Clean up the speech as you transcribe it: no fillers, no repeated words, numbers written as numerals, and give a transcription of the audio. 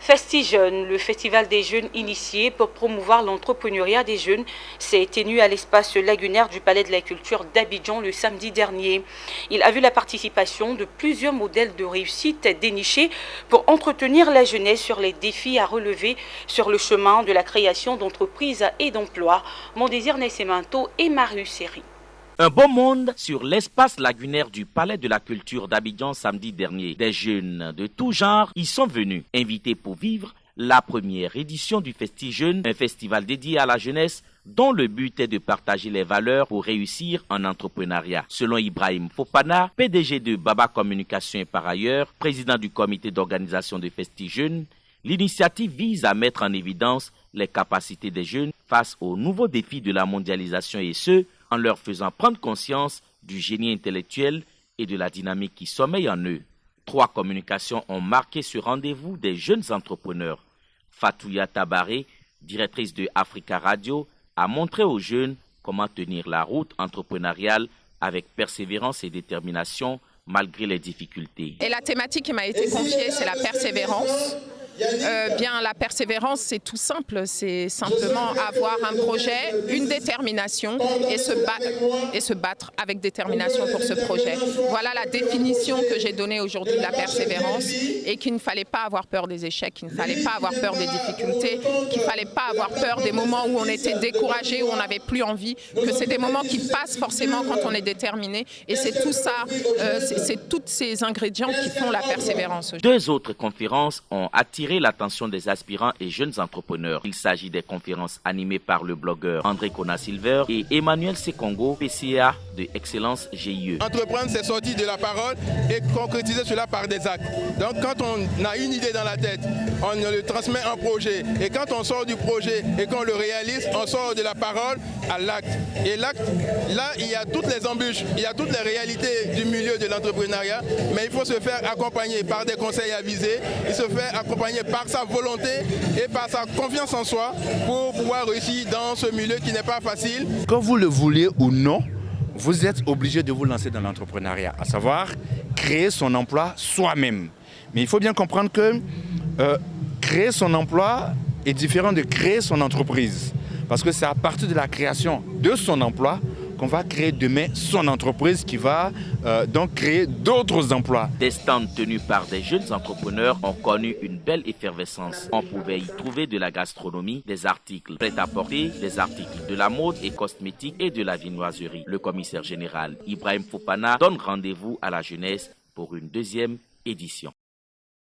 FestiJeunes, le festival des jeunes initiés pour promouvoir l'entrepreneuriat des jeunes, s'est tenu à l'espace lagunaire du Palais de la Culture d'Abidjan le samedi dernier. Il a vu la participation de plusieurs modèles de réussite dénichés pour entretenir la jeunesse sur les défis à relever sur le chemin de la création d'entreprises et d'emplois. Mon désir Nessemanto et Marius Seri. Un beau monde sur l'espace lagunaire du Palais de la Culture d'Abidjan samedi dernier. Des jeunes de tout genre y sont venus, invités pour vivre la première édition du FestiJeunes, un festival dédié à la jeunesse dont le but est de partager les valeurs pour réussir en entrepreneuriat. Selon Ibrahim Fofana, PDG de Baba Communication et par ailleurs, président du comité d'organisation de FestiJeunes, l'initiative vise à mettre en évidence les capacités des jeunes face aux nouveaux défis de la mondialisation et ce, en leur faisant prendre conscience du génie intellectuel et de la dynamique qui sommeille en eux. 3 communications ont marqué ce rendez-vous des jeunes entrepreneurs. Fatouya Tabaré, directrice de Africa Radio, a montré aux jeunes comment tenir la route entrepreneuriale avec persévérance et détermination malgré les difficultés. Et la thématique qui m'a été confiée, c'est la persévérance. La persévérance, c'est tout simple, c'est simplement avoir un projet, une détermination et se battre avec détermination pour ce projet. Voilà la définition que j'ai donnée aujourd'hui de la persévérance et qu'il ne fallait pas avoir peur des échecs, qu'il ne fallait pas avoir peur des difficultés, qu'il ne fallait pas avoir peur des moments où on était découragé, où on n'avait plus envie, que c'est des moments qui passent forcément quand on est déterminé et c'est tout ça, c'est tous ces ingrédients qui font la persévérance. 2 autres conférences ont attiré l'attention des aspirants et jeunes entrepreneurs. Il s'agit des conférences animées par le blogueur André Kona-Silver et Emmanuel Sekongo, PCA de Excellence GIE. Entreprendre, c'est sortir de la parole et concrétiser cela par des actes. Donc quand on a une idée dans la tête, on le transmet en projet. Et quand on sort du projet et qu'on le réalise, on sort de la parole à l'acte. Et l'acte, là, il y a toutes les embûches, il y a toutes les réalités du milieu de l'entrepreneuriat, mais il faut se faire accompagner par des conseils avisés, il se fait accompagner par sa volonté et par sa confiance en soi pour pouvoir réussir dans ce milieu qui n'est pas facile. Quand vous le voulez ou non, vous êtes obligé de vous lancer dans l'entrepreneuriat, à savoir créer son emploi soi-même. Mais il faut bien comprendre que créer son emploi est différent de créer son entreprise. Parce que c'est à partir de la création de son emploi qu'on va créer demain son entreprise qui va donc créer d'autres emplois. Des stands tenus par des jeunes entrepreneurs ont connu une belle effervescence. On pouvait y trouver de la gastronomie, des articles prêt-à-porter, des articles de la mode et cosmétique et de la viennoiserie. Le commissaire général Ibrahim Fofana donne rendez-vous à la jeunesse pour une 2e édition.